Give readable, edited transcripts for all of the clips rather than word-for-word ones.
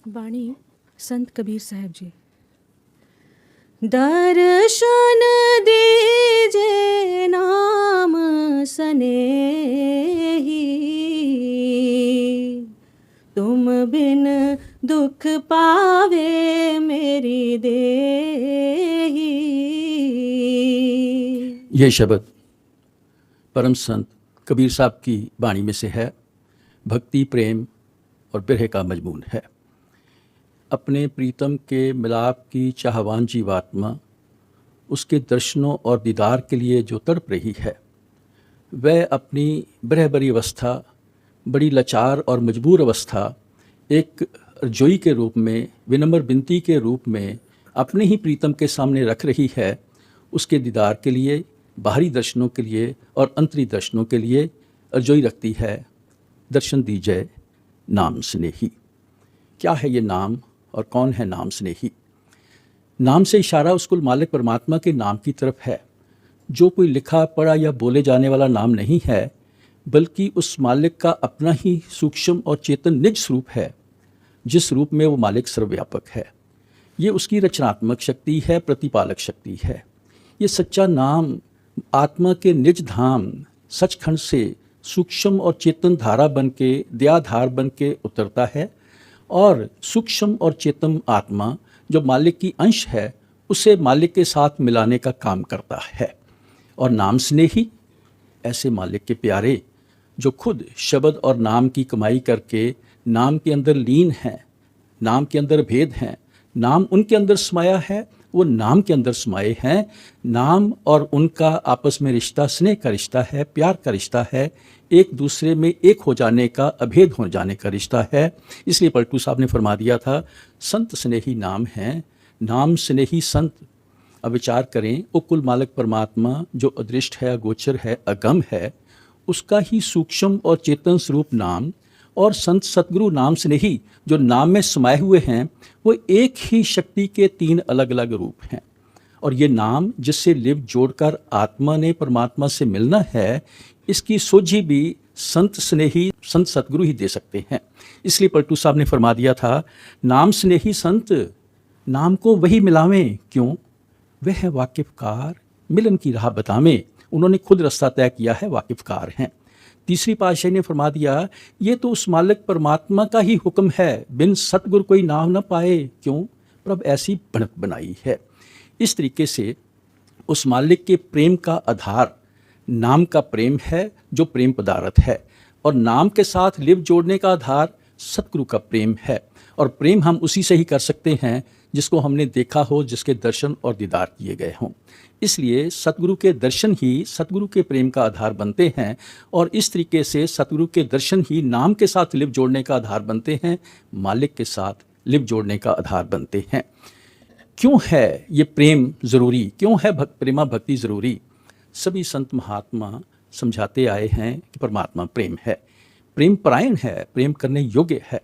बाणी संत कबीर साहब जी। दर्शन दीजे नाम सनेही, तुम बिन दुख पावे मेरी देही। ये शब्द परम संत कबीर साहब की वाणी में से है। भक्ति, प्रेम और बिरह का मजमून है। अपने प्रीतम के मिलाप की चाहवान जीवात्मा उसके दर्शनों और दीदार के लिए जो तड़प रही है, वह अपनी बिरह भरी अवस्था, बड़ी लाचार और मजबूर अवस्था एक रजोई के रूप में, विनम्र विनती के रूप में अपने ही प्रीतम के सामने रख रही है। उसके दीदार के लिए, बाहरी दर्शनों के लिए और अंतरी दर्शनों के लिए रजोई रखती है। दर्शन दीजिए नाम स्नेही। क्या है ये नाम और कौन है नाम स्नेही? नाम से इशारा उस कुल मालिक परमात्मा के नाम की तरफ है, जो कोई लिखा पढ़ा या बोले जाने वाला नाम नहीं है, बल्कि उस मालिक का अपना ही सूक्ष्म और चेतन निज स्वरूप है, जिस रूप में वो मालिक सर्वव्यापक है। ये उसकी रचनात्मक शक्ति है, प्रतिपालक शक्ति है। ये सच्चा नाम आत्मा के निज धाम सचखंड से सूक्ष्म और चेतन धारा बन के, दयाधार बन के उतरता है और सूक्ष्म और चेतन आत्मा जो मालिक की अंश है, उसे मालिक के साथ मिलाने का काम करता है। और नाम स्नेही ऐसे मालिक के प्यारे जो खुद शब्द और नाम की कमाई करके नाम के अंदर लीन हैं, नाम के अंदर भेद हैं, नाम उनके अंदर समाया है, वो नाम के अंदर समाये हैं। नाम और उनका आपस में रिश्ता स्नेह का रिश्ता है, प्यार का रिश्ता है, एक दूसरे में एक हो जाने का, अभेद हो जाने का रिश्ता है। इसलिए पलटू साहब ने फरमा दिया था, संत स्नेही नाम है, नाम स्नेही संत। अब विचार करें, वो कुल मालिक परमात्मा जो अदृष्ट है, अगोचर है, अगम है, उसका ही सूक्ष्म और चेतन स्वरूप नाम, और संत सतगुरु नाम स्नेही जो नाम में समाये हुए हैं, वो एक ही शक्ति के तीन अलग अलग रूप हैं। और ये नाम जिससे लिव जोड़कर आत्मा ने परमात्मा से मिलना है, इसकी सोझी भी संत स्नेही, संत सतगुरु ही दे सकते हैं। इसलिए पलटू साहब ने फरमा दिया था, नाम स्नेही संत नाम को वही मिलावें, क्यों? वह है वाकिफकार, मिलन की राह बतावें। उन्होंने खुद रास्ता तय किया है, वाकिफकार हैं। तीसरी पातशाही ने फरमा दिया, ये तो उस मालिक परमात्मा का ही हुक्म है, बिन सतगुरु कोई नाम न पाए, क्यों? प्रभ ऐसी बनत बनाई है। इस तरीके से उस मालिक के प्रेम का आधार नाम का प्रेम है, जो प्रेम पदार्थ है, और नाम के साथ लिव जोड़ने का आधार सतगुरु का प्रेम है। और प्रेम हम उसी से ही कर सकते हैं जिसको हमने देखा हो, जिसके दर्शन और दीदार किए गए हों। इसलिए सतगुरु के दर्शन ही सतगुरु के प्रेम का आधार बनते हैं, और इस तरीके से सतगुरु के दर्शन ही नाम के साथ लिव जोड़ने का आधार बनते हैं, मालिक के साथ लिव जोड़ने का आधार बनते हैं। क्यों है ये प्रेम ज़रूरी? क्यों है प्रेमा भक्ति ज़रूरी? सभी संत महात्मा समझाते आए हैं कि परमात्मा प्रेम है, प्रेम परायण है, प्रेम करने योग्य है।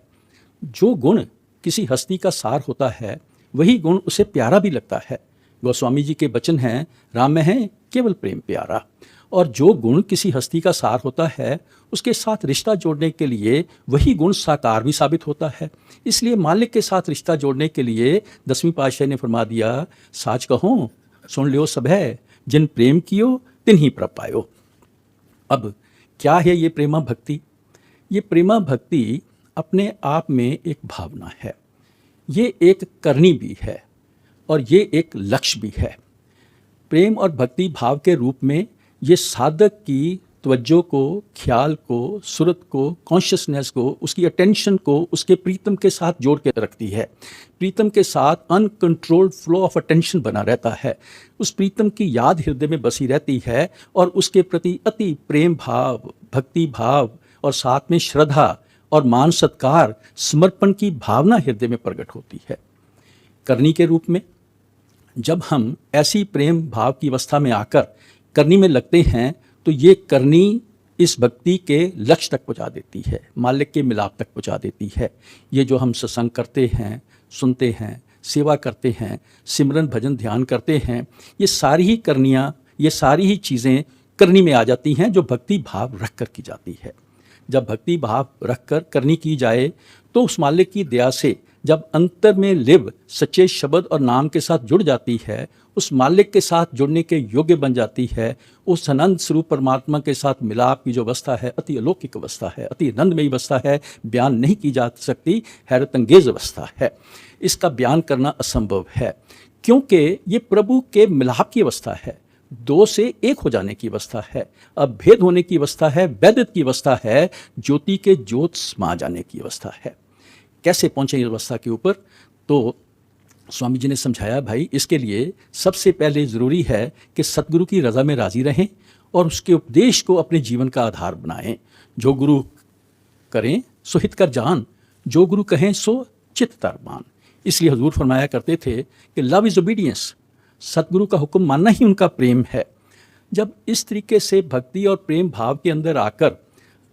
जो गुण किसी हस्ती का सार होता है, वही गुण उसे प्यारा भी लगता है। गोस्वामी जी के वचन हैं, राम में है केवल प्रेम प्यारा। और जो गुण किसी हस्ती का सार होता है, उसके साथ रिश्ता जोड़ने के लिए वही गुण साकार भी साबित होता है। इसलिए मालिक के साथ रिश्ता जोड़ने के लिए 10वीं पातशाही ने फरमा दिया, साच कहो सुन लियो सभै, जिन प्रेम कियो तिन ही प्रभ पायो। अब क्या है ये प्रेमा भक्ति? ये प्रेमा भक्ति अपने आप में एक भावना है, ये एक करनी भी है, और ये एक लक्ष्य भी है। प्रेम और भक्ति भाव के रूप में ये साधक की तवज्जो को, ख्याल को, सूरत को, कॉन्शियसनेस को, उसकी अटेंशन को उसके प्रीतम के साथ जोड़ के रखती है। प्रीतम के साथ अनकंट्रोल्ड फ्लो ऑफ अटेंशन बना रहता है। उस प्रीतम की याद हृदय में बसी रहती है, और उसके प्रति अति प्रेम भाव, भक्ति भाव, और साथ में श्रद्धा और मान सत्कार, समर्पण की भावना हृदय में प्रकट होती है। करनी के रूप में जब हम ऐसी प्रेम भाव की अवस्था में आकर करनी में लगते हैं, तो ये करनी इस भक्ति के लक्ष्य तक पहुंचा देती है, मालिक के मिलाप तक पहुंचा देती है। ये जो हम सत्संग करते हैं, सुनते हैं, सेवा करते हैं, सिमरन भजन ध्यान करते हैं, ये सारी ही करनियाँ, ये सारी ही चीज़ें करनी में आ जाती हैं, जो भक्ति भाव रख कर की जाती है। जब भक्ति भाव रखकर करनी की जाए, तो उस मालिक की दया से जब अंतर में लिव सच्चे शब्द और नाम के साथ जुड़ जाती है, उस मालिक के साथ जुड़ने के योग्य बन जाती है, उस अनंत स्वरूप परमात्मा के साथ मिलाप की जो अवस्था है अति अलौकिक अवस्था है, अति आनंदमयी अवस्था है, बयान नहीं की जा सकती, हैरत अंगेज अवस्था है। इसका बयान करना असंभव है क्योंकि ये प्रभु के मिलाप की अवस्था है, दो से एक हो जाने की अवस्था है, अब भेद होने की अवस्था है, वैद्यत की अवस्था है, ज्योति के ज्योत समा जाने की अवस्था है। कैसे पहुंचे इस अवस्था के ऊपर? तो स्वामी जी ने समझाया, भाई इसके लिए सबसे पहले ज़रूरी है कि सतगुरु की रज़ा में राज़ी रहें और उसके उपदेश को अपने जीवन का आधार बनाएं। जो गुरु करें सो हित कर जान, जो गुरु कहें सो चित तर मान। इसलिए हजूर फरमाया करते थे कि लव इज़ ओबीडियंस, सतगुरु का हुक्म मानना ही उनका प्रेम है। जब इस तरीके से भक्ति और प्रेम भाव के अंदर आकर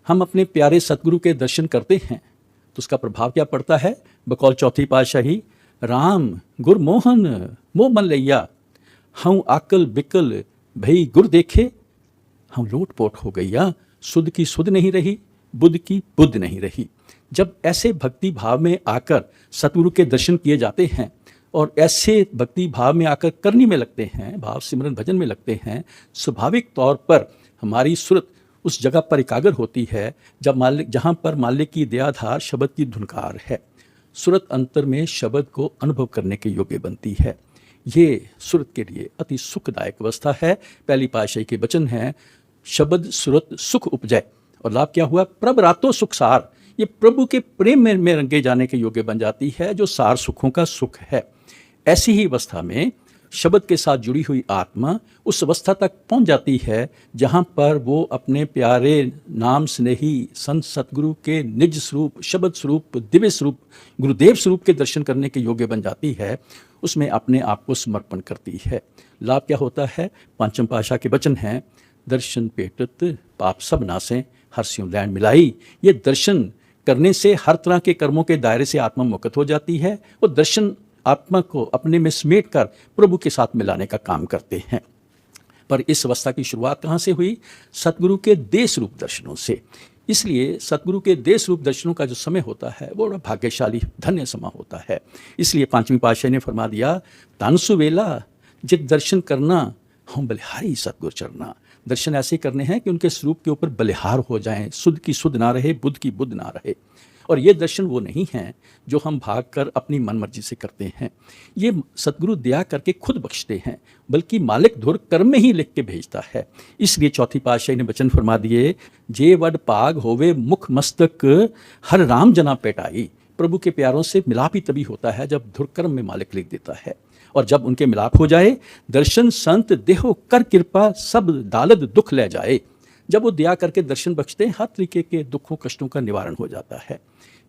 हम अपने प्यारे सतगुरु के दर्शन करते हैं तो उसका प्रभाव क्या पड़ता है? बकौल चौथी पातशाही, राम गुर मोहन मोह मन लैया, हम आकल बिकल भई गुर देखे, हम लोट पोट हो गैया, सुध की सुध नहीं रही, बुद्ध की बुद्ध नहीं रही। जब ऐसे भक्ति भाव में आकर सतगुरु के दर्शन किए जाते हैं और ऐसे भक्ति भाव में आकर करनी में लगते हैं, भाव सिमरन भजन में लगते हैं, स्वाभाविक तौर पर हमारी सूरत उस जगह पर एकाग्र होती है जब मालिक, जहाँ पर मालिक की दयाधार शब्द की धुनकार है। सूरत अंतर में शब्द को अनुभव करने के योग्य बनती है। ये सूरत के लिए अति सुखदायक अवस्था है। पहली पातशाही के वचन हैं, शब्द सूरत सुख उपजय, और लाभ क्या हुआ? प्रभ रातो सुख सार। ये प्रभु के प्रेम में रंगे जाने के योग्य बन जाती है, जो सार सुखों का सुख है। ऐसी ही अवस्था में शब्द के साथ जुड़ी हुई आत्मा उस अवस्था तक पहुंच जाती है जहां पर वो अपने प्यारे नाम स्नेही संत सतगुरु के निज स्वरूप, शब्द स्वरूप, दिव्य स्वरूप, गुरुदेव स्वरूप के दर्शन करने के योग्य बन जाती है। उसमें अपने आप को समर्पण करती है। लाभ क्या होता है? पांचम पातशाह के वचन हैं, दर्शन पेटत पाप सब नासें, हर स्यों लैंड मिलाई। ये दर्शन करने से हर तरह के कर्मों के दायरे से आत्मा मुक्त हो जाती है। वो दर्शन आत्मा को अपने में समेट कर प्रभु के साथ मिलाने का काम करते हैं। पर इस अवस्था की शुरुआत कहाँ से हुई? सतगुरु के देश रूप दर्शनों से। इसलिए सतगुरु के देश रूप दर्शनों का जो समय होता है वो बड़ा भाग्यशाली धन्य समय होता है। इसलिए पांचवी पातशाही ने फरमा दिया, तानसु वेला जित दर्शन करना हम बलिहारी सतगुरु चरना। दर्शन ऐसे करने हैं कि उनके स्वरूप के ऊपर बलिहार हो जाएं, सुध की सुध ना रहे, बुद्ध की बुद्ध ना रहे। और ये दर्शन वो नहीं हैं जो हम भाग कर अपनी मनमर्जी से करते हैं। ये सतगुरु दया करके खुद बख्शते हैं, बल्कि मालिक धुर कर्म में ही लिख के भेजता है। इसलिए चौथी पातशाही ने वचन फरमा दिए, जे वड पाग होवे मुख मस्तक हर राम जना पेटाई। प्रभु के प्यारों से मिलाप ही तभी होता है जब धुर कर्म में मालिक लिख देता है। और जब उनके मिलाप हो जाए, दर्शन संत देहो कर कृपा सब दालद दुख ले जाए। जब वो दया करके दर्शन बख्शते हैं, हर तरीके के दुखों कष्टों का निवारण हो जाता है।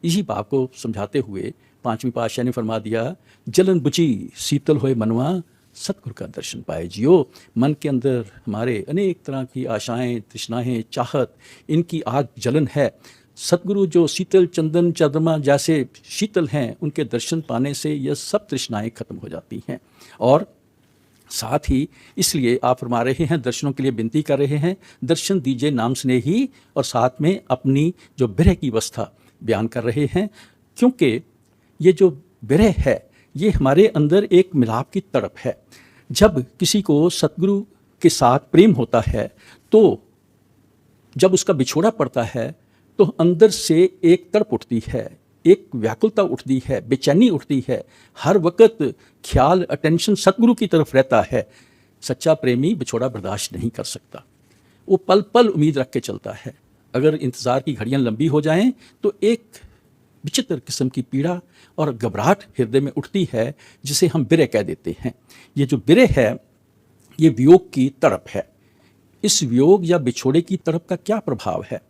इसी बात को समझाते हुए पांचवी पातशाह ने फरमा दिया, जलन बुझी शीतल होए मनवा, सतगुरु का दर्शन पाए जियो। मन के अंदर हमारे अनेक तरह की आशाएं, तृष्णाएं, चाहत, इनकी आग जलन है। सतगुरु जो शीतल चंदन चंद्रमा जैसे शीतल हैं, उनके दर्शन पाने से यह सब तृष्णाएं खत्म हो जाती हैं। और साथ ही इसलिए आप फरमा रहे हैं, दर्शनों के लिए विनती कर रहे हैं, दर्शन दीजिए नाम स्नेही, और साथ में अपनी जो विरह की अवस्था बयान कर रहे हैं। क्योंकि ये जो विरह है ये हमारे अंदर एक मिलाप की तड़प है। जब किसी को सतगुरु के साथ प्रेम होता है तो जब उसका बिछोड़ा पड़ता है तो अंदर से एक तड़प उठती है, एक व्याकुलता उठती है, बेचैनी उठती है। हर वक्त ख्याल, अटेंशन सतगुरु की तरफ रहता है। सच्चा प्रेमी बिछोड़ा बर्दाश्त नहीं कर सकता, वो पल पल उम्मीद रख के चलता है। अगर इंतज़ार की घड़ियां लंबी हो जाएं तो एक विचित्र किस्म की पीड़ा और घबराहट हृदय में उठती है, जिसे हम विरह कह देते हैं। ये जो विरह है ये वियोग की तड़प है। इस वियोग या बिछोड़े की तड़प का क्या प्रभाव है?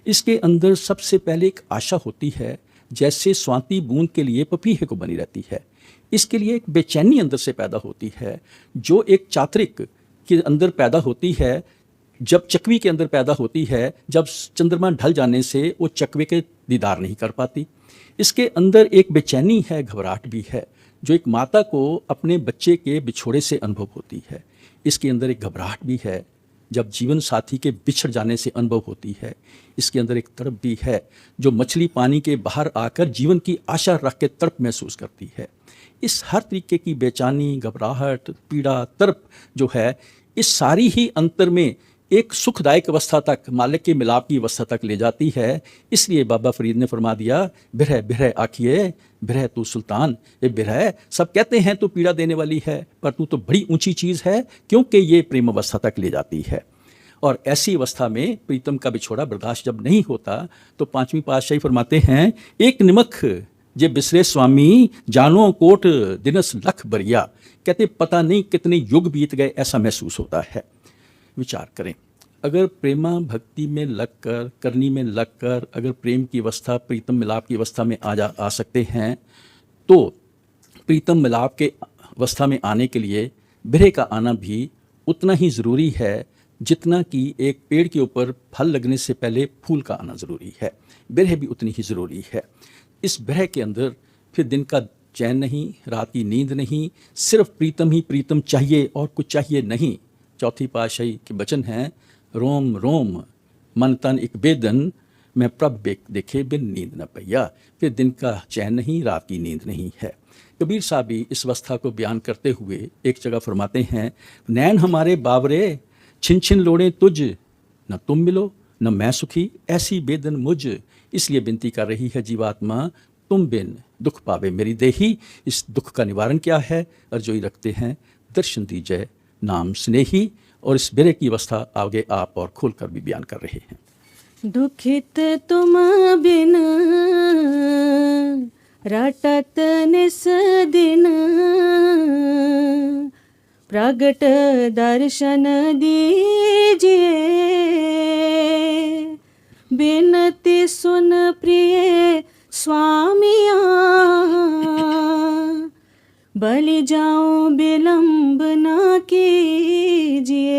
इसके अंदर सबसे पहले एक आशा होती है, जैसे स्वाति बूंद के लिए पपीहे को बनी रहती है। इसके लिए एक बेचैनी अंदर से पैदा होती है, जो एक चातरिक के अंदर पैदा होती है, जब चकवी के अंदर पैदा होती है, जब चंद्रमा ढल जाने से वो चकवे के दीदार नहीं कर पाती। इसके अंदर एक बेचैनी है, घबराहट भी है, जो एक माता को अपने बच्चे के बिछोड़े से अनुभव होती है। इसके अंदर एक घबराहट भी है, जब जीवन साथी के बिछड़ जाने से अनुभव होती है, इसके अंदर एक तड़प भी है जो मछली पानी के बाहर आकर जीवन की आशा रख के तड़प महसूस करती है। इस हर तरीके की बेचैनी, घबराहट, पीड़ा, तड़प जो है, इस सारी ही अंतर में एक सुखदायक अवस्था तक, मालिक के मिलाप की अवस्था तक ले जाती है। इसलिए बाबा फरीद ने फरमा दिया, बिरह बिरह आखिए बिरह तू सुल्तान। ये बिरह, सब कहते हैं तू पीड़ा देने वाली है, पर तू तो बड़ी ऊंची चीज़ है, क्योंकि ये प्रेम अवस्था तक ले जाती है। और ऐसी अवस्था में प्रीतम का बिछोड़ा बर्दाश्त जब नहीं होता तो पांचवी पातशाही फरमाते हैं, एक निमख जे बिसरे स्वामी जानो कोट दिनस लख बरिया। कहते पता नहीं कितने युग बीत गए, ऐसा महसूस होता है। विचार करें, अगर प्रेमा भक्ति में लगकर, करनी में लगकर अगर प्रेम की अवस्था, प्रीतम मिलाप की अवस्था में आ सकते हैं, तो प्रीतम मिलाप के अवस्था में आने के लिए बिरह का आना भी उतना ही ज़रूरी है जितना कि एक पेड़ के ऊपर फल लगने से पहले फूल का आना ज़रूरी है। बिरह भी उतनी ही ज़रूरी है। इस बिरह के अंदर फिर दिन का चैन नहीं, रात की नींद नहीं, सिर्फ प्रीतम ही प्रीतम चाहिए और कुछ चाहिए नहीं। चौथी पातशाही के वचन हैं, रोम रोम मन तन एक बेदन, मैं प्रभ देखे बिन नींद न पैया। फिर दिन का चैन नहीं, रात की नींद नहीं है। कबीर साहब भी इस अवस्था को बयान करते हुए एक जगह फरमाते हैं, नैन हमारे बावरे छिन छिन लोड़े तुझ, न तुम मिलो न मैं सुखी ऐसी बेदन मुझ। इसलिए विनती कर रही है जीवात्मा, तुम बिन दुख पावे मेरी देही। इस दुख का निवारण क्या है? अर्जोई रखते हैं, दर्शन दीजय नाम स्नेही। और इस बिरह की अवस्था आगे आप और खोलकर भी बयान कर रहे हैं। दुखित तुम बिन रटत निस दिन, प्रगट दर्शन दीजिए, बिनती सुन प्रिय स्वामिया, बलि जाऊं विलंब न कीजिए।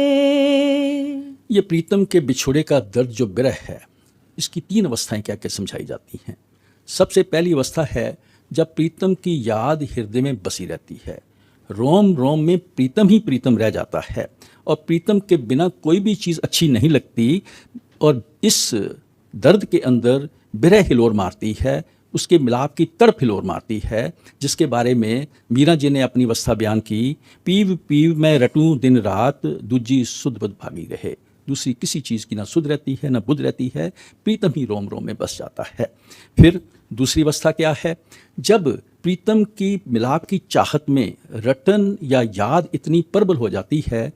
ये प्रीतम के बिछोड़े का दर्द जो बिरह है, इसकी 3 अवस्थाएं क्या क्या समझाई जाती हैं। सबसे पहली अवस्था है जब प्रीतम की याद हृदय में बसी रहती है, रोम रोम में प्रीतम ही प्रीतम रह जाता है और प्रीतम के बिना कोई भी चीज़ अच्छी नहीं लगती। और इस दर्द के अंदर बिरह हिलोर मारती है, उसके मिलाप की तड़प हिलोर मारती है, जिसके बारे में मीरा जी ने अपनी अवस्था बयान की, पीव पीव मैं रटूं दिन रात, दूजी सुध बुध भागी रहे। दूसरी किसी चीज़ की ना सुध रहती है ना बुध रहती है, प्रीतम ही रोम रोम में बस जाता है। फिर दूसरी अवस्था क्या है? जब प्रीतम की मिलाप की चाहत में रटन या याद इतनी प्रबल हो जाती है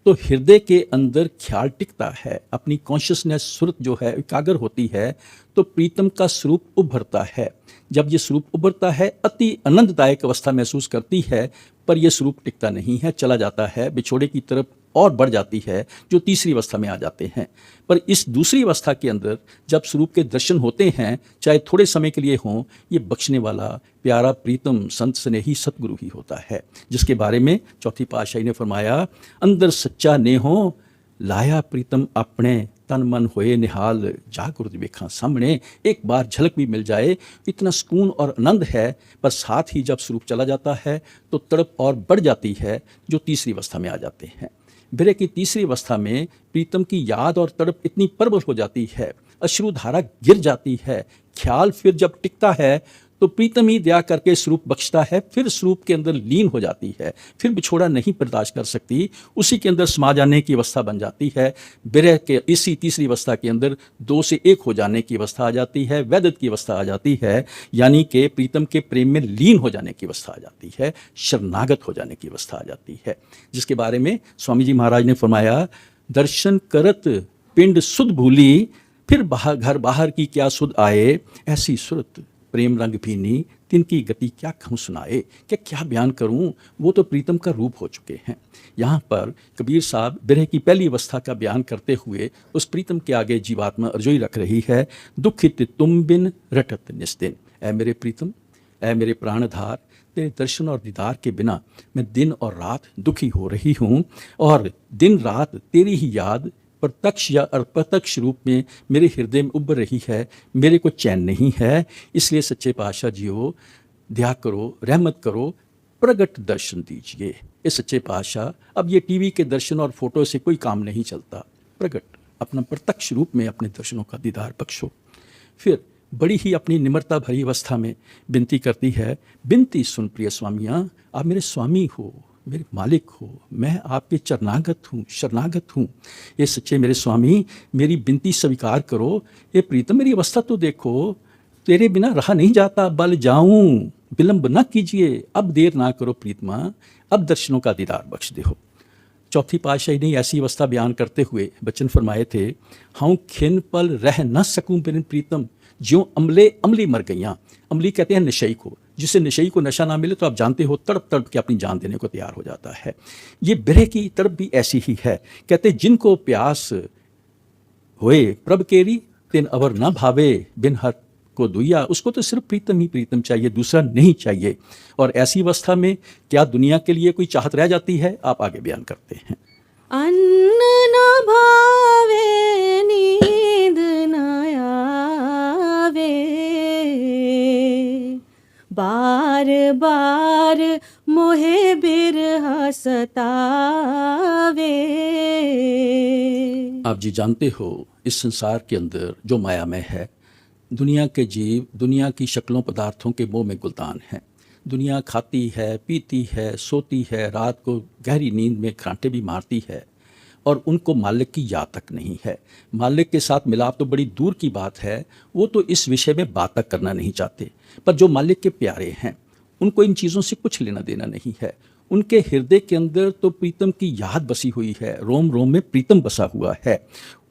तो हृदय के अंदर ख्याल टिकता है, अपनी कॉन्शियसनेस सुरत जो है एकाग्र होती है, तो प्रीतम का स्वरूप उभरता है। जब ये स्वरूप उभरता है, अति आनंददायक अवस्था महसूस करती है, पर यह स्वरूप टिकता नहीं है, चला जाता है, बिछोड़े की तरफ और बढ़ जाती है, जो तीसरी अवस्था में आ जाते हैं। पर इस दूसरी अवस्था के अंदर जब स्वरूप के दर्शन होते हैं, चाहे थोड़े समय के लिए हों, ये बख्शने वाला प्यारा प्रीतम संत स्नेही सतगुरु ही होता है, जिसके बारे में चौथी पातशाही ने फरमाया, अंदर सच्चा नेहो लाया प्रीतम अपने, तन मन होए निहाल जागृत वेखा सामने। एक बार झलक भी मिल जाए, इतना सुकून और आनंद है, पर साथ ही जब स्वरूप चला जाता है तो तड़प और बढ़ जाती है, जो तीसरी अवस्था में आ जाते हैं। बिरह की तीसरी अवस्था में प्रीतम की याद और तड़प इतनी प्रबल हो जाती है, अश्रुधारा गिर जाती है, ख्याल फिर जब टिकता है तो प्रीतम ही दया करके स्वरूप बख्शता है, फिर स्वरूप के अंदर लीन हो जाती है, फिर बिछोड़ा नहीं बर्दाश्त कर सकती, उसी के अंदर समा जाने की अवस्था बन जाती है। बिरह के इसी तीसरी अवस्था के अंदर 2 से 1 हो जाने की अवस्था आ जाती है, वैदत की अवस्था आ जाती है, यानी कि प्रीतम के प्रेम में लीन हो जाने की अवस्था आ जाती है, शरणागत हो जाने की अवस्था आ जाती है, जिसके बारे में स्वामी जी महाराज ने फरमाया, दर्शन करत पिंड सुध भूली, फिर घर बाहर की क्या सुध आए, ऐसी सुरत प्रेम रंग भीनी, तिनकी गति क्या कहूँ सुनाए। क्या बयान करूँ, वो तो प्रीतम का रूप हो चुके हैं। यहाँ पर कबीर साहब बिरह की पहली अवस्था का बयान करते हुए उस प्रीतम के आगे जीवात्मा अर्जोई रख रही है, दुखित तुम बिन रटत निस्दिन। ऐ मेरे प्रीतम, ऐ मेरे प्राणधार, तेरे दर्शन और दीदार के बिना मैं दिन और रात दुखी हो रही हूँ, और दिन रात तेरी ही याद प्रत्यक्ष या अप्रत्यक्ष रूप में मेरे हृदय में उभर रही है, मेरे को चैन नहीं है। इसलिए सच्चे पातशाह जी हो, दया करो, रहमत करो, प्रगट दर्शन दीजिए। ये सच्चे पातशाह, अब ये टीवी के दर्शन और फोटो से कोई काम नहीं चलता, प्रगट अपना प्रत्यक्ष रूप में अपने दर्शनों का दीदार बख्शो। फिर बड़ी ही अपनी निम्रता भरी अवस्था में विनती करती है, विनती सुन प्रिय स्वामियाँ, आप मेरे स्वामी हो, मेरे मालिक हो, मैं आपके चरणागत हूँ, शरणागत हूँ। ये सच्चे मेरे स्वामी, मेरी विनती स्वीकार करो। ये प्रीतम मेरी अवस्था तो देखो, तेरे बिना रहा नहीं जाता, बल जाऊं, विलंब न कीजिए, अब देर ना करो प्रीतमा, अब दर्शनों का दीदार बख्श दे हो। चौथी पातशाही ने ऐसी अवस्था बयान करते हुए वचन फरमाए थे, हाँ खिन पल रह न सकूं बिन प्रीतम, ज्यों अमले अमली मर गईयाँ। अमली कहते हैं नशई को, जिसे नशई को नशा ना मिले तो आप जानते हो तड़प तड़प के अपनी जान देने को तैयार हो जाता है। ये बिरह की तड़प भी ऐसी ही है। कहते जिनको प्यास होए प्रभ केरी, तिन अवर न भावे बिन हर को दुइया, उसको तो सिर्फ प्रीतम ही प्रीतम चाहिए, दूसरा नहीं चाहिए। और ऐसी अवस्था में क्या दुनिया के लिए कोई चाहत रह जाती है? आप आगे बयान करते हैं। अन्न न भावे नींद न आवे, बार बार मोहे बिरह सतावे। आप जी जानते हो, इस संसार के अंदर जो मायामय है, दुनिया के जीव दुनिया की शक्लों पदार्थों के मोह में गुलतान हैं। दुनिया खाती है, पीती है, सोती है, रात को गहरी नींद में खरांटे भी मारती है, और उनको मालिक की याद तक नहीं है। मालिक के साथ मिलाप तो बड़ी दूर की बात है, वो तो इस विषय में बात तक करना नहीं चाहते। पर जो मालिक के प्यारे हैं, उनको इन चीज़ों से कुछ लेना देना नहीं है। उनके हृदय के अंदर तो प्रीतम की याद बसी हुई है, रोम रोम में प्रीतम बसा हुआ है।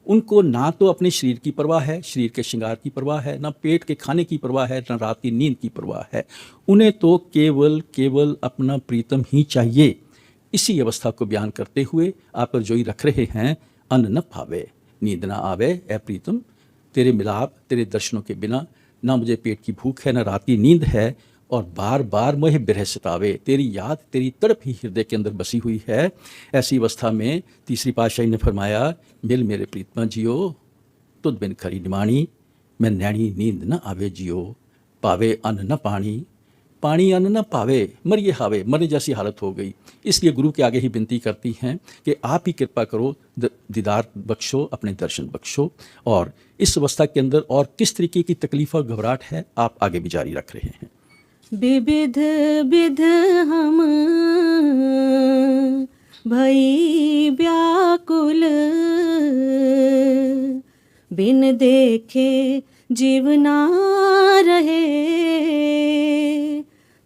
उनको ना तो अपने शरीर की परवाह है, शरीर के श्रृंगार की परवाह है, ना पेट के खाने की परवाह है, ना रात की नींद की परवाह है। उन्हें तो केवल केवल अपना प्रीतम ही चाहिए। इसी अवस्था को बयान करते हुए आप पर जोई रख रहे हैं, अन्न न पावे नींद न आवे, ए प्रीतम तेरे मिलाप तेरे दर्शनों के बिना ना मुझे पेट की भूख है, ना रात की नींद है, और बार बार मुझे बिरह सतावे। तेरी याद तेरी तड़प ही हृदय के अंदर बसी हुई है। ऐसी अवस्था में तीसरी पातशाही ने फरमाया, मिल मेरे प्रीतमा जियो, तुद बिन खरी निमाणी, मैं नैनी नींद न आवे जियो, पावे अन्न न पानी, पानी अन्न न पावे, मरिए हावे, मरने जैसी हालत हो गई। इसलिए गुरु के आगे ही विनती करती हैं कि आप ही कृपा करो, दीदार बख्शो, अपने दर्शन बख्शो। और इस अवस्था के अंदर और किस तरीके की तकलीफ और घबराहट है, आप आगे भी जारी रख रहे हैं। विविध विध हम भई व्याकुल, बिन देखे जीव ना रहे,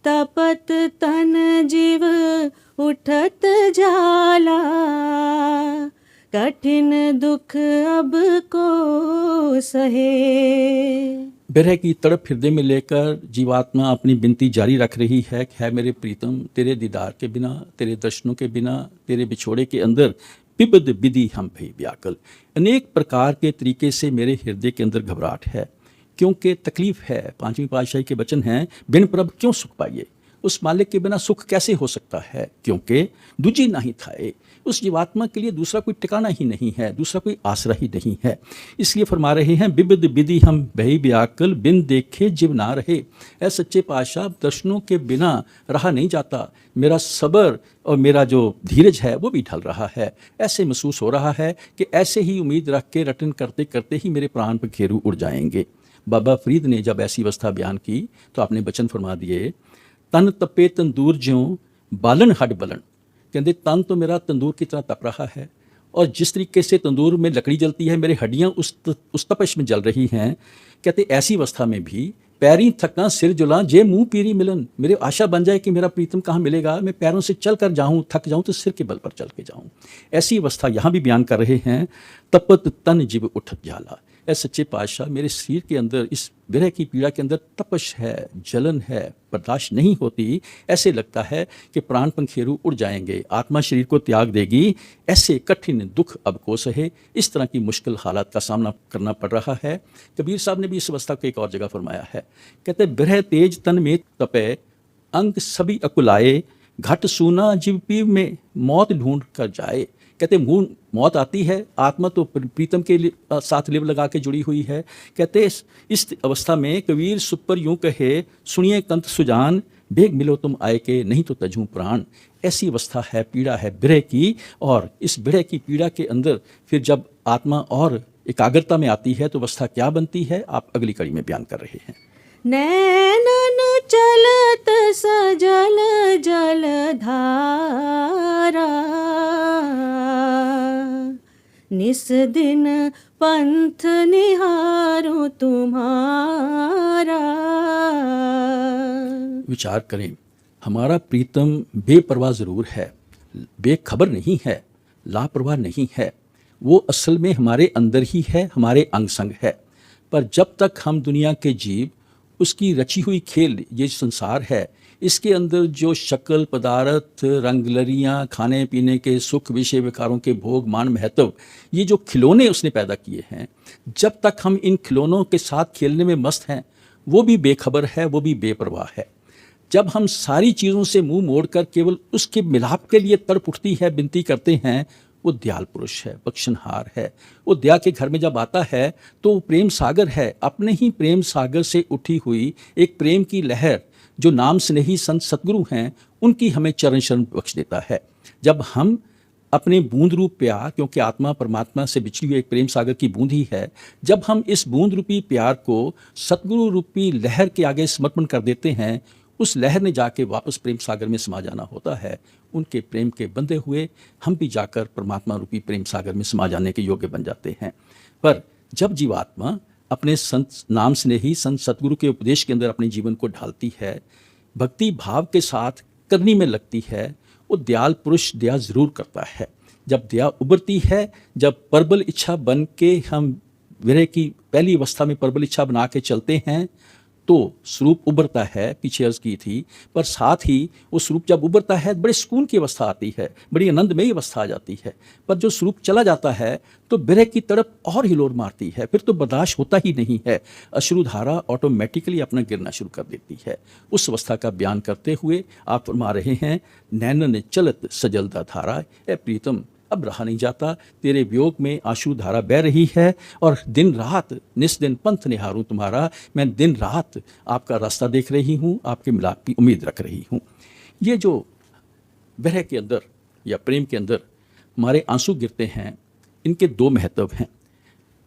तपत तन जीव उठत जाला, कठिन दुख अब को सहे। बिरह की तड़प हृदय में लेकर जीवात्मा अपनी विनती जारी रख रही है मेरे प्रीतम, तेरे दीदार के बिना, तेरे दर्शनों के बिना, तेरे बिछोड़े के अंदर पिबद विधि हम भई व्याकुल। अनेक प्रकार के तरीके से मेरे हृदय के अंदर घबराहट है, क्योंकि तकलीफ है। पांचवी पातशाही के वचन हैं, बिन प्रभ क्यों सुख पाइए, उस मालिक के बिना सुख कैसे हो सकता है, क्योंकि दूजी नहीं थाए। उस जीवात्मा के लिए दूसरा कोई ठिकाना ही नहीं है, दूसरा कोई आसरा ही नहीं है। इसलिए फरमा रहे हैं, बिबिद विधि हम भई व्याकुल, बिन देखे जीव ना रहे। ऐ सच्चे पातशाह, दर्शनों के बिना रहा नहीं जाता, मेरा सब्र और मेरा जो धीरज है वो भी ढल रहा है। ऐसे महसूस हो रहा है कि ऐसे ही उम्मीद रख के रटन करते करते ही मेरे प्राण पखेरु उड़ जाएंगे। बाबा फरीद ने जब ऐसी अवस्था बयान की तो आपने वचन फरमा दिए, तन तपे तंदूर ज्यों बालन हड बलन। कहते तन तो मेरा तंदूर की तरह तप रहा है, और जिस तरीके से तंदूर में लकड़ी जलती है, मेरी हड्डियां उस तपश में जल रही हैं। कहते ऐसी अवस्था में भी पैरी थका सिर जुला, जे मुंह पीरी मिलन। मेरे आशा बन जाए कि मेरा प्रीतम कहाँ मिलेगा, मैं पैरों से चल कर जाऊँ, थक जाऊँ तो सिर के बल पर चल के जाऊँ। ऐसी अवस्था यहाँ भी बयान कर रहे हैं, तपत तन जीव उठत जाला। ऐ सच्चे पातशाह, मेरे शरीर के अंदर इस विरह की पीड़ा के अंदर तपश है, जलन है, बर्दाश्त नहीं होती। ऐसे लगता है कि प्राण पंखेरु उड़ जाएंगे, आत्मा शरीर को त्याग देगी। ऐसे कठिन दुख अब को सहे, इस तरह की मुश्किल हालात का सामना करना पड़ रहा है। कबीर साहब ने भी इस अवस्था को एक और जगह फरमाया है, कहते विरह तेज तन में तपे, अंग सभी अकुलाए, घट सूना जीव पीव में मौत ढूंढ कर जाए। कहते मुंह मौत आती है, आत्मा तो प्रीतम के साथ लिव लगा के जुड़ी हुई है। कहते इस अवस्था में कबीर सुपर यूं कहे, सुनिए कंत सुजान, बेग मिलो तुम आए के, नहीं तो तजूं प्राण। ऐसी अवस्था है, पीड़ा है विरह की, और इस विरह की पीड़ा के अंदर फिर जब आत्मा और एकाग्रता में आती है तो अवस्था क्या बनती है, आप अगली कड़ी में बयान कर रहे हैं। नैनन चलत सजल जल धारा, निस दिन पंथ निहारूं तुम्हारा। विचार करें, हमारा प्रीतम बेपरवाह ज़रूर है, बेखबर नहीं है, लापरवाह नहीं है, वो असल में हमारे अंदर ही है, हमारे अंग संग है। पर जब तक हम दुनिया के जीव, उसकी रची हुई खेल ये संसार है, इसके अंदर जो शक्ल पदार्थ रंगलरियाँ, खाने पीने के सुख, विषय विकारों के भोग मान महत्व, ये जो खिलौने उसने पैदा किए हैं, जब तक हम इन खिलौनों के साथ खेलने में मस्त हैं, वो भी बेखबर है, वो भी बेपरवाह है। जब हम सारी चीज़ों से मुंह मोड़कर केवल उसके मिलाप के लिए तड़प उठती है, विनती करते हैं, वो दयाल पुरुष है, बख्शनहार है। वो दया के घर में जब आता है तो वो प्रेम सागर है, अपने ही प्रेम सागर से उठी हुई एक प्रेम की लहर जो नाम स्नेही संत सतगुरु हैं, उनकी हमें चरण शरण बख्श देता है। जब हम अपने बूंद रूप प्यार, क्योंकि आत्मा परमात्मा से बिछड़ी हुई एक प्रेम सागर की बूंद ही है, जब हम इस बूंद रूपी प्यार को सतगुरु रूपी लहर के आगे समर्पण कर देते हैं, उस लहर ने जाके वापस प्रेम सागर में समा जाना होता है। उनके प्रेम के बंधे हुए हम भी जाकर परमात्मा रूपी प्रेम सागर में समा जाने के योग्य बन जाते हैं। पर जब जीवात्मा अपने संत नाम स्नेही संत सतगुरु के उपदेश के अंदर अपने जीवन को ढालती है, भक्ति भाव के साथ करनी में लगती है, वो दयाल पुरुष दया जरूर करता है। जब दया उभरती है, जब प्रबल इच्छा बन के हम विरह की पहली अवस्था में प्रबल इच्छा बना के चलते हैं, तो स्वरूप उभरता है, पीछे अर्ज की थी, पर साथ ही वो स्वरूप जब उभरता है बड़े सुकून की अवस्था आती है, बड़ी आनंदमयी अवस्था आ जाती है। पर जो स्वरूप चला जाता है तो विरह की तड़प और हिलोर मारती है, फिर तो बर्दाश्त होता ही नहीं है, अश्रुधारा ऑटोमेटिकली अपना गिरना शुरू कर देती है। उस अवस्था का बयान करते हुए आप फरमा रहे हैं, नैनन चलत सजलदा धारा, ए प्रीतम अब रहा नहीं जाता, तेरे वियोग में आंसू धारा बह रही है, और दिन रात निस दिन पंथ निहारूं तुम्हारा, मैं दिन रात आपका रास्ता देख रही हूँ, आपके मिलाप की उम्मीद रख रही हूँ। ये जो विरह के अंदर या प्रेम के अंदर हमारे आंसू गिरते हैं, इनके दो महत्व हैं।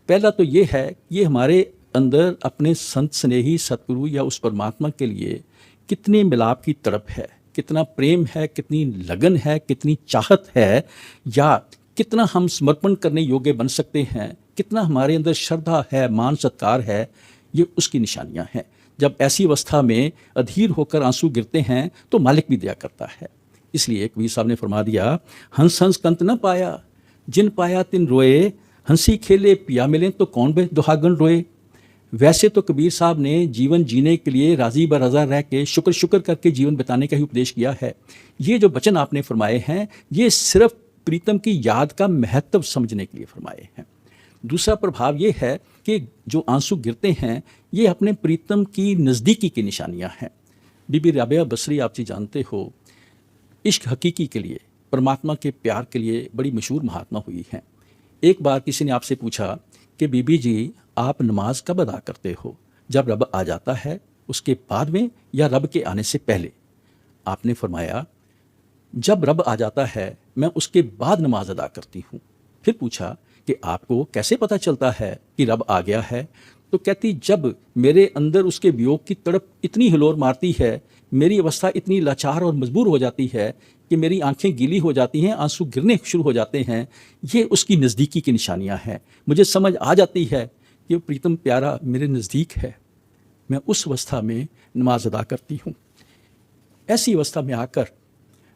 पहला तो ये है, ये हमारे अंदर अपने संत स्नेही सतगुरु या उस परमात्मा के लिए कितने मिलाप की तड़प है, कितना प्रेम है, कितनी लगन है, कितनी चाहत है, या कितना हम समर्पण करने योग्य बन सकते हैं, कितना हमारे अंदर श्रद्धा है, मान सत्कार है, ये उसकी निशानियां हैं। जब ऐसी अवस्था में अधीर होकर आंसू गिरते हैं तो मालिक भी दया करता है। इसलिए कबीर साहब ने फरमा दिया, हंस हंस कंत न पाया, जिन पाया तिन रोए, हंसी खेले पिया मिले तो कौन बे दुहागन रोए। वैसे तो कबीर साहब ने जीवन जीने के लिए राजी ब रज़ा रह के शुक्र करके जीवन बिताने का ही उपदेश किया है। ये जो वचन आपने फरमाए हैं, ये सिर्फ प्रीतम की याद का महत्व समझने के लिए फरमाए हैं। दूसरा प्रभाव ये है कि जो आंसू गिरते हैं, ये अपने प्रीतम की नज़दीकी की निशानियाँ हैं। बीबी राबिया बसरी आप जी जानते हो, इश्क हकीकी के लिए, परमात्मा के प्यार के लिए बड़ी मशहूर महात्मा हुई हैं। एक बार किसी ने आपसे पूछा कि बीबी जी, आप नमाज कब अदा करते हो, जब रब आ जाता है उसके बाद में या रब के आने से पहले? आपने फरमाया, जब रब आ जाता है मैं उसके बाद नमाज अदा करती हूँ। फिर पूछा कि आपको कैसे पता चलता है कि रब आ गया है? तो कहती, जब मेरे अंदर उसके वियोग की तड़प इतनी हिलोर मारती है, मेरी अवस्था इतनी लाचार और मजबूर हो जाती है कि मेरी आंखें गीली हो जाती हैं, आंसू गिरने शुरू हो जाते हैं, ये उसकी नज़दीकी की निशानियाँ हैं। मुझे समझ आ जाती है कि प्रीतम प्यारा मेरे नज़दीक है, मैं उस अवस्था में नमाज अदा करती हूँ। ऐसी अवस्था में आकर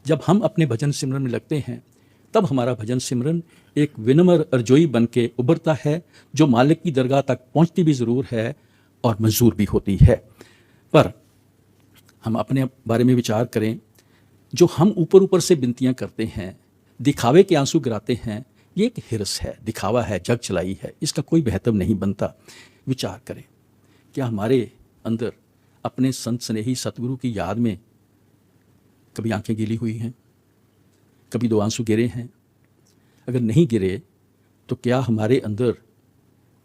जब हम अपने भजन सिमरन में लगते हैं, तब हमारा भजन सिमरन एक विनम्र अर्जोई बन के उभरता है, जो मालिक की दरगाह तक पहुँचती भी ज़रूर है और मंजूर भी होती है। पर हम अपने बारे में विचार करें, जो हम ऊपर ऊपर से विनतियाँ करते हैं, दिखावे के आंसू गिराते हैं, ये एक हिरस है, दिखावा है, जग चलाई है, इसका कोई महत्व नहीं बनता। विचार करें, क्या हमारे अंदर अपने संत स्नेही सतगुरु की याद में कभी आंखें गीली हुई हैं, कभी दो आंसू गिरे हैं? अगर नहीं गिरे तो क्या हमारे अंदर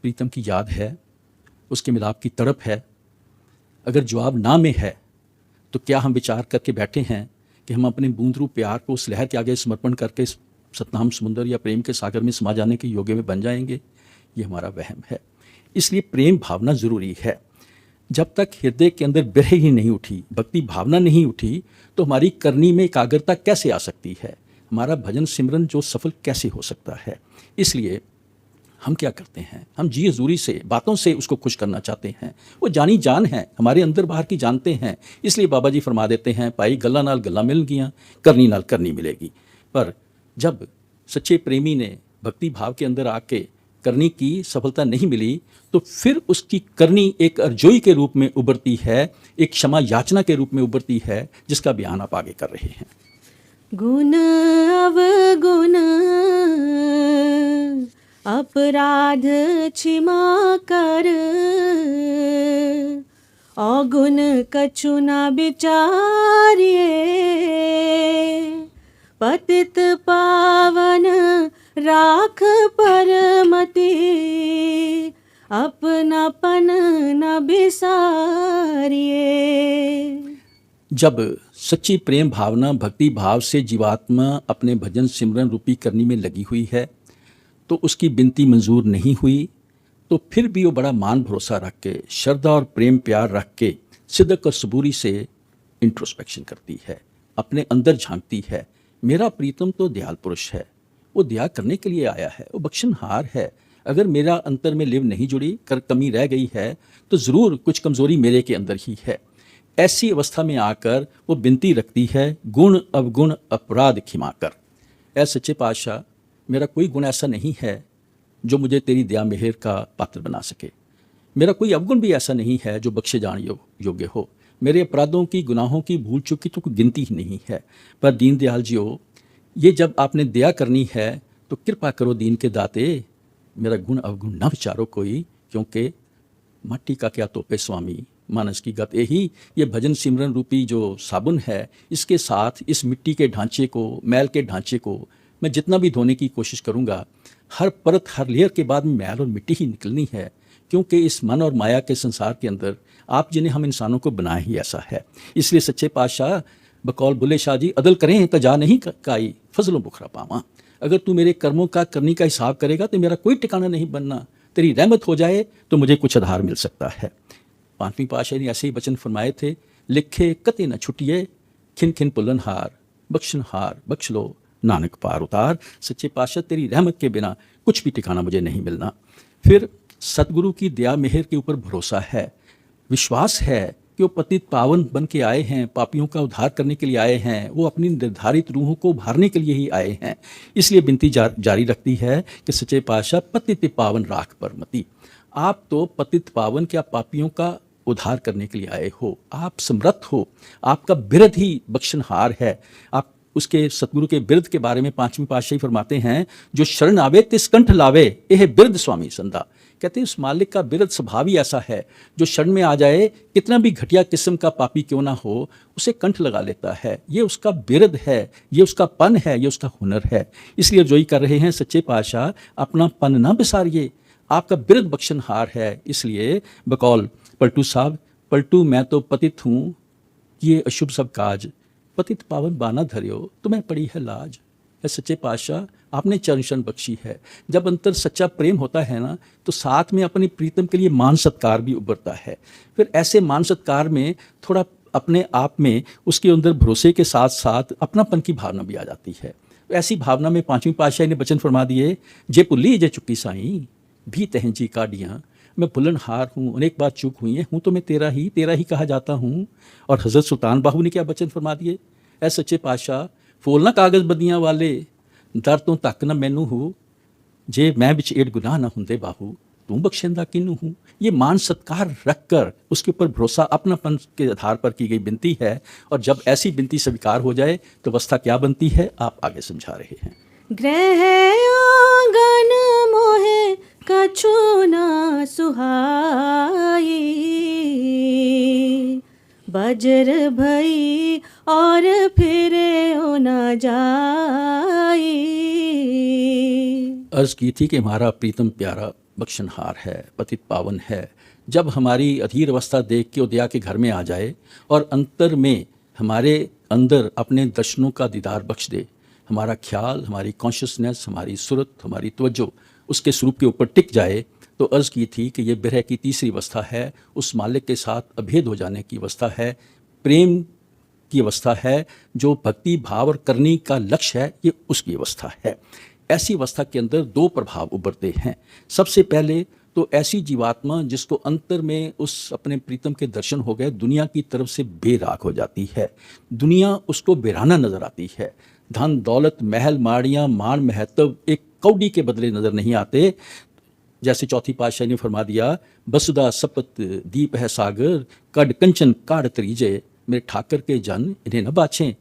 प्रीतम की याद है, उसके मिलाप की तड़प है? अगर जवाब ना में है तो क्या हम विचार करके बैठे हैं कि हम अपने बूंद रूप प्यार को उस लहर के आगे समर्पण करके सतनाम समुंदर या प्रेम के सागर में समा जाने के योग्य में बन जाएंगे? ये हमारा वहम है। इसलिए प्रेम भावना ज़रूरी है। जब तक हृदय के अंदर बिरह ही नहीं उठी, भक्ति भावना नहीं उठी, तो हमारी करनी में एकाग्रता कैसे आ सकती है? हमारा भजन सिमरन जो सफल कैसे हो सकता है? इसलिए हम क्या करते हैं, हम जी हजूरी से, बातों से उसको खुश करना चाहते हैं। वो जानी जान है, हमारे अंदर बाहर की जानते हैं। इसलिए बाबा जी फरमा देते हैं, पाई गल्ला नाल गल्ला मिल गया, करनी नाल करनी मिलेगी। पर जब सच्चे प्रेमी ने भक्ति भाव के अंदर आके करनी की सफलता नहीं मिली, तो फिर उसकी करनी एक अर्जोई के रूप में उभरती है, एक क्षमा याचना के रूप में उभरती है, जिसका बयान आप आगे कर रहे हैं। गुण अवगुण अपराध क्षमा कर, अवगुण कछु न विचारिए, पतित पावन राख परमति, अपनापन न बिसारिए। जब सच्ची प्रेम भावना भक्ति भाव से जीवात्मा अपने भजन सिमरन रूपी करनी में लगी हुई है, तो उसकी बिनती मंजूर नहीं हुई, तो फिर भी वो बड़ा मान भरोसा रख के, श्रद्धा और प्रेम प्यार रख के, सिद्क और सबूरी से इंट्रोस्पेक्शन करती है, अपने अंदर झांकती है। मेरा प्रीतम तो दयाल पुरुष है, वो दया करने के लिए आया है, वो बख्शनहार है। अगर मेरा अंतर में लिव नहीं जुड़ी, कर कमी रह गई है, तो ज़रूर कुछ कमज़ोरी मेरे के अंदर ही है। ऐसी अवस्था में आकर वो बिनती रखती है, गुण अवगुण अपराध क्षमा कर। ऐ सच्चे पातशाह, मेरा कोई गुण ऐसा नहीं है जो मुझे तेरी दया मेहर का पात्र बना सके। मेरा कोई अवगुण भी ऐसा नहीं है जो बख्शे जाने योग्य हो। मेरे अपराधों की, गुनाहों की, भूल चूक की तो कोई गिनती ही नहीं है। पर दीन दयाल जी हो, ये जब आपने दया करनी है तो कृपा करो दीन के दाते, मेरा गुण अवगुण न विचारो कोई, क्योंकि मट्टी का क्या तोपे स्वामी, मानस की गत यही। ये भजन सिमरन रूपी जो साबुन है, इसके साथ इस मिट्टी के ढांचे को, मैल के ढांचे को मैं जितना भी धोने की कोशिश करूँगा, हर परत, हर लेयर के बाद में मैल और मिट्टी ही निकलनी है। क्योंकि इस मन और माया के संसार के अंदर आप जिन्हें हम इंसानों को बनाया ही ऐसा है। इसलिए सच्चे पातशाह बकौल बुल्ले शाह जी, अदल करें तो जा नहीं काई, फजलों बुखरा पावा। अगर तू मेरे कर्मों का करनी का हिसाब करेगा तो मेरा कोई ठिकाना नहीं बनना। तेरी रहमत हो जाए तो मुझे कुछ आधार मिल सकता है। पांचवीं पातशाह ने ऐसे ही वचन फरमाए थे, लिखे कते न छुटिए, खिन खिन पुलनहार, बख्शनहार बख्श लो, नानक पार उतार। सच्चे पातशाह, तेरी रहमत के बिना कुछ भी ठिकाना मुझे नहीं मिलना। फिर सतगुरु की दया मेहर के ऊपर भरोसा है, विश्वास है कि वो पतित पावन बन के आए हैं, पापियों का उद्धार करने के लिए आए हैं, वो अपनी निर्धारित रूहों को उभारने के लिए ही आए हैं। इसलिए विनती जारी रखती है कि सच्चे पातशाह, पतित पावन राख परमति, आप तो पतित पावन क्या पापियों का उद्धार करने के लिए आए हो। आप समर्थ हो, आपका बिरध ही बख्शनहार है। आप उसके सतगुरु के बिरध के बारे में पांचवीं पातशाही फरमाते हैं, जो शरण आवे तिस कंठ लावे, यह बिरध स्वामी संदा। कहते हैं उस मालिक का बिरध स्वभाव ही ऐसा है, जो शरण में आ जाए, कितना भी घटिया किस्म का पापी क्यों ना हो, उसे कंठ लगा लेता है। ये उसका बिरध है, ये उसका पन है, ये उसका हुनर है। इसलिए जोई कर रहे हैं सच्चे पातशाह, अपना पन ना बिसारिए, आपका बिरध बख्शनहार है। इसलिए बकौल पलटू साहब, पलटू मैं तो पतित हूँ, ये अशुभ सब काज, पतित पावन बाना धरियो, तुम्हें पड़ी है लाज। है सच्चे पातशाह, आपने चरण बख्शी है। जब अंतर सच्चा प्रेम होता है ना, तो साथ में अपने प्रीतम के लिए मान सत्कार भी उभरता है। फिर ऐसे मान सत्कार में थोड़ा अपने आप में उसके अंदर भरोसे के साथ साथ अपनापन की भावना भी आ जाती है। ऐसी भावना में पांचवीं पातशाही ने वचन फरमा दिए, जे पुल्ली जे चुकी साईं, भी तहजी काडियाँ, मैं भुलनहार हूँ, अनेक बार चूक हुई है, हूँ तो मैं तेरा ही कहा जाता हूँ। और हज़रत सुल्तान बाहू ने क्या वचन फरमा दिए, ऐ सच्चे पातशाह, फूल ना कागज़ बदियाँ वाले, दर तो तक न मैनू हो, जे मैं विच एड गुनाह ना हुंदे बाहू, तू बख्शेंदा किनू हूँ। ये मान सत्कार रख कर उसके ऊपर भरोसा, अपनापन के आधार पर की गई बिनती है। और जब ऐसी बिनती स्वीकार हो जाए तो अवस्था क्या बनती है, आप आगे समझा रहे हैं। गृह आंगन मोहे कछु ना सुहाई, बजर भई और फिरे हो न जाई। अर्ज की थी कि हमारा प्रीतम प्यारा बख्शनहार है, पतित पावन है, जब हमारी अधीर अवस्था देख के वो दया के घर में आ जाए और अंतर में हमारे अंदर अपने दर्शनों का दीदार बख्श दे, हमारा ख्याल, हमारी कॉन्शियसनेस, हमारी सूरत, हमारी तवज्जो उसके स्वरूप के ऊपर टिक जाए, तो अर्ज़ की थी कि ये बिरह की तीसरी अवस्था है, उस मालिक के साथ अभेद हो जाने की अवस्था है, प्रेम की अवस्था है, जो भक्ति भाव और करनी का लक्ष्य है, ये उसकी अवस्था है। ऐसी अवस्था के अंदर दो प्रभाव उभरते हैं। सबसे पहले तो ऐसी जीवात्मा जिसको अंतर में उस अपने प्रीतम के दर्शन हो गए, दुनिया की तरफ से बेराग हो जाती है, दुनिया उसको बेराना नजर आती है, धन दौलत महल माड़ियाँ मान महत्व एक कौड़ी के बदले नजर नहीं आते। जैसे चौथी पातशाही ने फरमा दिया, बसुदा सपत दीप है सागर, कड कंचन काढ़ तरीजे, मेरे ठाकर के जन इन्हें न बाछें,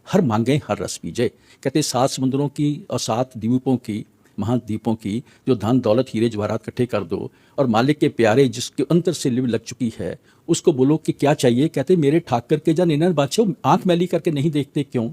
हर मांगे हर रस पीजे। कहते 7 समुद्रों की और 7 द्वीपों की, महाद्वीपों की जो धन दौलत हीरे जवाहरात इकट्ठे कर दो और मालिक के प्यारे जिसके अंतर से लिव लग चुकी है, उसको बोलो कि क्या चाहिए, कहते मेरे ठाकर के जन इन्हें बाछे, आंख मैली करके नहीं देखते क्यों,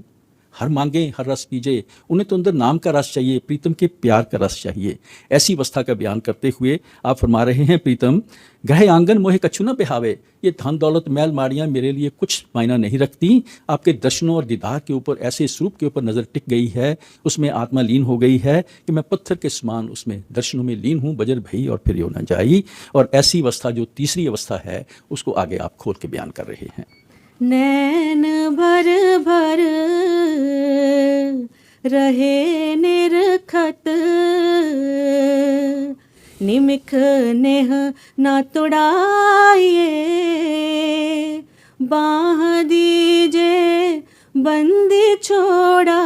हर मांगे हर रस पीजे। उन्हें तो अंदर नाम का रस चाहिए, प्रीतम के प्यार का रस चाहिए। ऐसी अवस्था का बयान करते हुए आप फरमा रहे हैं, प्रीतम गृह आंगन मोहे कछु न बिहावे, ये धन दौलत मैल माड़ियाँ मेरे लिए कुछ मायना नहीं रखती, आपके दर्शनों और दीदार के ऊपर, ऐसे स्वरूप के ऊपर नज़र टिक गई है, उसमें आत्मा लीन हो गई है कि मैं पत्थर के समान उसमें दर्शनों में लीन हूँ, बजर भई और फिर यो न जाई। और ऐसी अवस्था जो तीसरी अवस्था है, उसको आगे आप खोल के बयान कर रहे हैं। नैन भर भर रहे निरखत, निमिख नेह ना तुड़ाइए, बाह दीजे बंदी छोड़ा,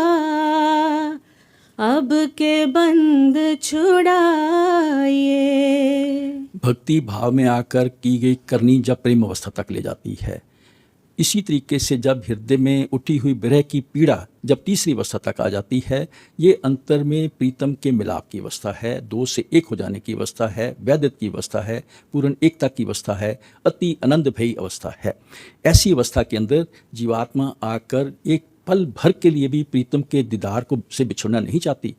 अब के बंद छुड़ाइए। भक्ति भाव में आकर की गई करनी जब प्रेम अवस्था तक ले जाती है, इसी तरीके से जब हृदय में उठी हुई विरह की पीड़ा जब तीसरी अवस्था तक आ जाती है, ये अंतर में प्रीतम के मिलाप की अवस्था है, दो से एक हो जाने की अवस्था है, वैद्यत की अवस्था है, पूर्ण एकता की अवस्था है, अति आनंद भई अवस्था है। ऐसी अवस्था के अंदर जीवात्मा आकर एक पल भर के लिए भी प्रीतम के दीदार को से बिछड़ना नहीं चाहती।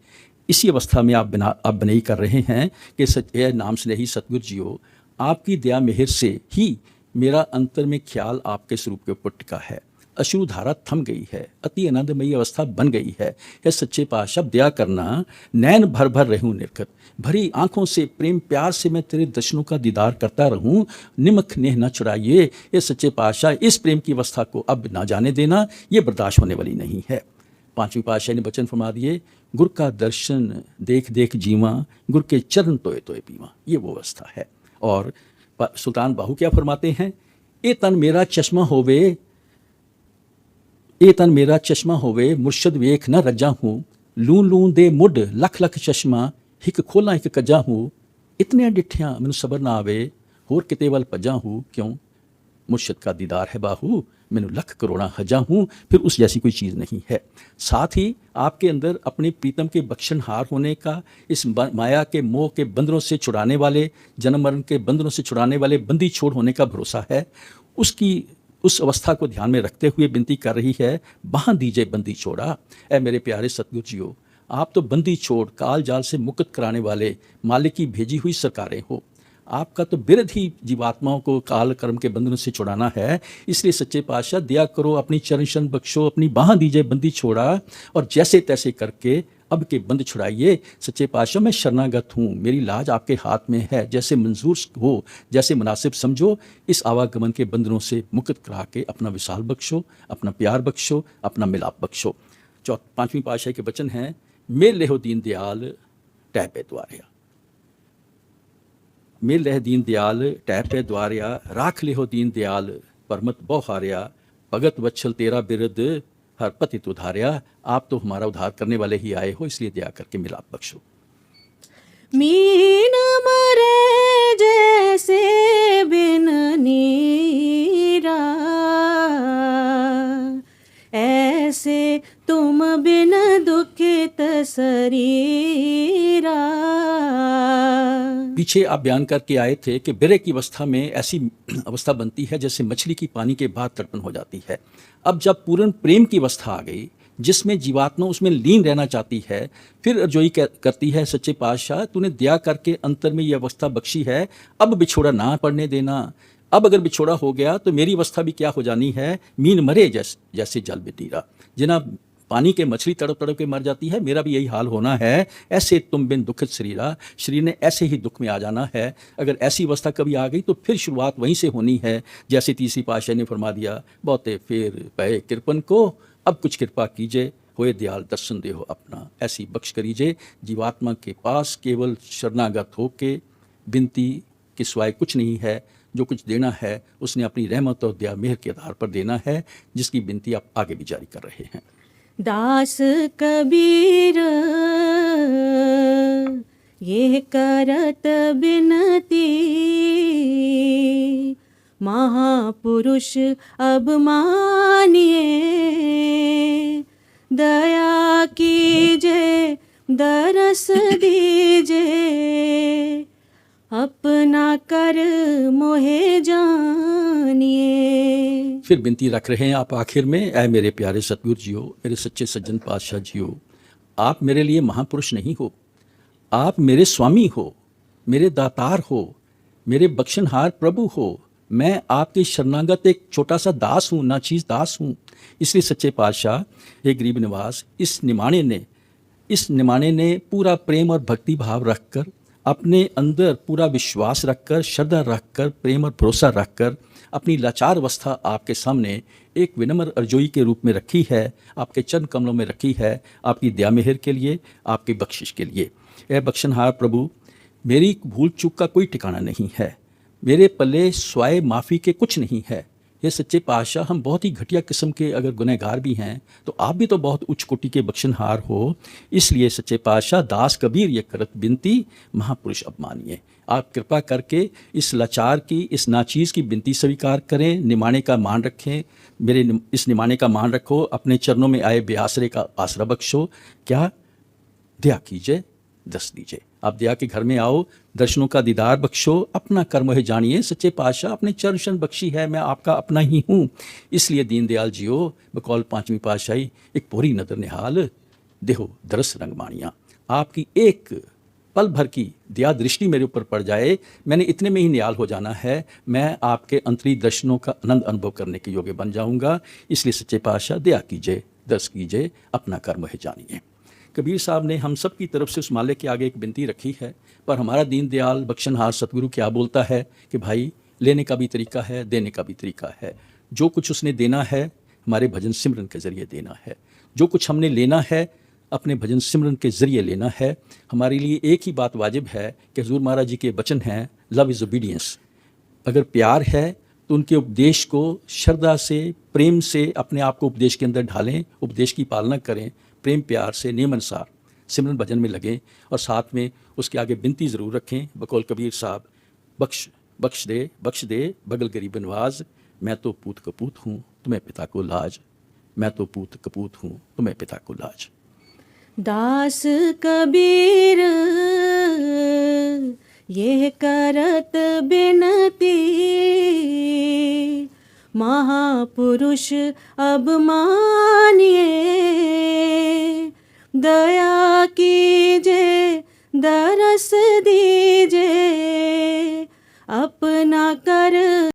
इसी अवस्था में आप बनेई कर रहे हैं कि सच्चे नाम स्नेही सतगुरु जियो, आपकी दया मेहर से ही मेरा अंतर में ख्याल आपके स्वरूप के ऊपर टिका है, अश्रु धारा थम गई है, अति आनंदमयी अवस्था बन गई है। यह सच्चे पातशाह दया करना, नैन भर भर रहूं निर्गत, भरी आंखों से प्रेम प्यार से मैं तेरे दर्शनों का दीदार करता रहूं, निमक नेह न चुराइए। ये सच्चे पातशाह इस प्रेम की अवस्था को अब ना जाने देना, ये बर्दाश्त होने वाली नहीं है। पांचवी पातशाह ने वचन फरमा दिए, गुर का दर्शन देख देख जीवा, गुर के चरण तोए तोए पीवा। ये वो अवस्था है। और सुल्तान बाहू क्या फरमाते हैं, ए तन मेरा चश्मा होवे, ए तन मेरा चश्मा होवे, मुर्शद वेख न रजा हूँ, लू लू दे मुड लख लख चश्मा, हिक खोला हिक कजा हूँ, इतने डिठिया मैनू सबर ना आवे, होर किते वल भजा हूँ, क्यों मुर्शद का दीदार है बाहू, मैनू लख करोड़ा हजा हूँ, फिर उस जैसी कोई चीज़ नहीं है। साथ ही आपके अंदर अपने प्रीतम के बख्शनहार होने का, इस माया के मोह के बंधनों से छुड़ाने वाले, जन्म मरण के बंधनों से छुड़ाने वाले बंदी छोड़ होने का भरोसा है। उसकी उस अवस्था को ध्यान में रखते हुए विनती कर रही है, बांध दीजिए बंदी छोड़ा। ऐ मेरे प्यारे सतगुरु जियो, आप तो बंदी छोड़ काल जाल से मुक्त कराने वाले मालिक की भेजी हुई सरकारें हो। आपका तो बिरध ही जीवात्माओं को काल कर्म के बंधनों से छुड़ाना है। इसलिए सच्चे पातशाह दया करो, अपनी चरण शरण बख्शो, अपनी बाह दीजिए बंदी छोड़ा, और जैसे तैसे करके अब के बंद छुड़ाइए। सच्चे पातशाह मैं शरणागत हूँ, मेरी लाज आपके हाथ में है, जैसे मंजूर हो, जैसे मुनासिब समझो, इस आवागमन के बंधनों से मुक्त करा के अपना विशाल बख्शो, अपना प्यार बख्शो, अपना मिलाप बख्शो। पांचवी पातशाह के वचन हैं, मेल लेहो दीन दयाल टह पे द्वारिया, मेल रह दीन दयाल टह पे द्वारिया, राख लेहो दीन दयाल परमत बहुहारिया, भगत वत्सल तेरा बिरद हर पतित उधारिया। आप तो हमारा उद्धार करने वाले ही आए हो, इसलिए दया करके मिलाप बख्शो। मीन मरे जैसे बिन नीरा, ऐसे तुम बिन दुखित शरीरा। पीछे आप बयान करके आए थे कि बिरह की अवस्था में ऐसी अवस्था बनती है जैसे मछली की पानी के बाद तड़पन हो जाती है। अब जब पूर्ण प्रेम की अवस्था आ गई, जिसमें जीवात्मा उसमें लीन रहना चाहती है। फिर अर्जुई करती है, सच्चे पातशाह तूने दया करके अंतर में ये अवस्था बख्शी है, अब बिछोड़ा ना पड़ने देना। अब अगर बिछोड़ा हो गया तो मेरी अवस्था भी क्या हो जानी है, मीन मरे जैसे जल में नीरा। जिना पानी के मछली तड़प तड़प के मर जाती है, मेरा भी यही हाल होना है। ऐसे तुम बिन दुखित शरीरा, शरीर ने ऐसे ही दुख में आ जाना है। अगर ऐसी अवस्था कभी आ गई तो फिर शुरुआत वहीं से होनी है। जैसे तीसरी पातशाह ने फरमा दिया, बहुते फिर पए कृपन को, अब कुछ कृपा कीजिए, होए दयाल दर्शन दे हो अपना, ऐसी बख्श करीजिए। जीवात्मा के पास केवल शरणागत होके विनती के सिवाय कुछ नहीं है। जो कुछ देना है उसने अपनी रहमत और दया मेहर के आधार पर देना है, जिसकी विनती आप आगे भी जारी कर रहे हैं। दास कबीर ये करत बिनती, महापुरुष अब मानिए, दया कीजिए दरस दीजिए, अपना कर मोहे जानिए। फिर विनती रख रहे हैं आप आखिर में, ऐ मेरे प्यारे सतगुरु जियो, मेरे सच्चे सज्जन पातशाह जियो, आप मेरे लिए महापुरुष नहीं हो, आप मेरे स्वामी हो, मेरे दातार हो, मेरे बख्शनहार प्रभु हो। मैं आपके शरणागत एक छोटा सा दास हूँ, नाचीज दास हूँ। इसलिए सच्चे पातशाह, हे गरीब निवास, इस निमाने ने पूरा प्रेम और भक्ति भाव रखकर, अपने अंदर पूरा विश्वास रखकर, श्रद्धा रखकर, प्रेम और भरोसा रखकर अपनी लाचार अवस्था आपके सामने एक विनम्र अर्जोई के रूप में रखी है, आपके चरण कमलों में रखी है, आपकी दया मेहर के लिए, आपकी बख्शिश के लिए। ए बख्शनहार प्रभु, मेरी भूल चूक का कोई ठिकाना नहीं है, मेरे पल्ले स्वाय माफ़ी के कुछ नहीं है। ये सच्चे पातशाह, हम बहुत ही घटिया किस्म के अगर गुनहगार भी हैं तो आप भी तो बहुत उच्च कोटि के बख्शनहार हो। इसलिए सच्चे पातशाह, दास कबीर ये करत बिनती, महापुरुष अब मानिए। आप कृपा करके इस लाचार की, इस नाचीज़ की बिनती स्वीकार करें, निमाने का मान रखें, मेरे इस निमाने का मान रखो, अपने चरणों में आए बेआसरे का आसरा बख्शो। क्या दया कीजिए, दस दीजिए। आप दया के घर में आओ, दर्शनों का दीदार बख्शो, अपना कर्म है जानिए। सच्चे पातशाह, अपने चरण शरण बख्शी है, मैं आपका अपना ही हूँ। इसलिए दीनदयाल जियो, बकौल पांचवी पातशाही, एक पूरी नदर निहाल देहो दरस रंग मानिया। आपकी एक पल भर की दया दृष्टि मेरे ऊपर पड़ जाए, मैंने इतने में ही निहाल हो जाना है, मैं आपके अंतरी दर्शनों का आनंद अनुभव करने के योग्य बन जाऊँगा। इसलिए सच्चे पातशाह, दया कीजिए, दर्श कीजिए, अपना कर्म है जानिए। कबीर साहब ने हम सब की तरफ से उस माले के आगे एक विनती रखी है, पर हमारा दीनदयाल बख्शनहार सतगुरु क्या बोलता है कि भाई, लेने का भी तरीका है, देने का भी तरीका है। जो कुछ उसने देना है हमारे भजन सिमरन के ज़रिए देना है, जो कुछ हमने लेना है अपने भजन सिमरन के ज़रिए लेना है। हमारे लिए एक ही बात वाजिब है कि हजूर महाराज जी के वचन हैं, लव इज़ ओबीडियंस। अगर प्यार है तो उनके उपदेश को श्रद्धा से, प्रेम से अपने आप को उपदेश के अंदर ढालें, उपदेश की पालना करें, प्रेम प्यार से नियमानुसार सिमरन भजन में लगें, और साथ में उसके आगे बिनती ज़रूर रखें, बकौल कबीर साहब, बख्श दे बगल गरीब नवाज, मैं तो पूत कपूत हूँ तुम्हें पिता को लाज, मैं तो पूत कपूत हूँ तुम्हें पिता को लाज। दास कबीर ये करत बिनती, महापुरुष अब मानिए, दया कीजिए दरस दी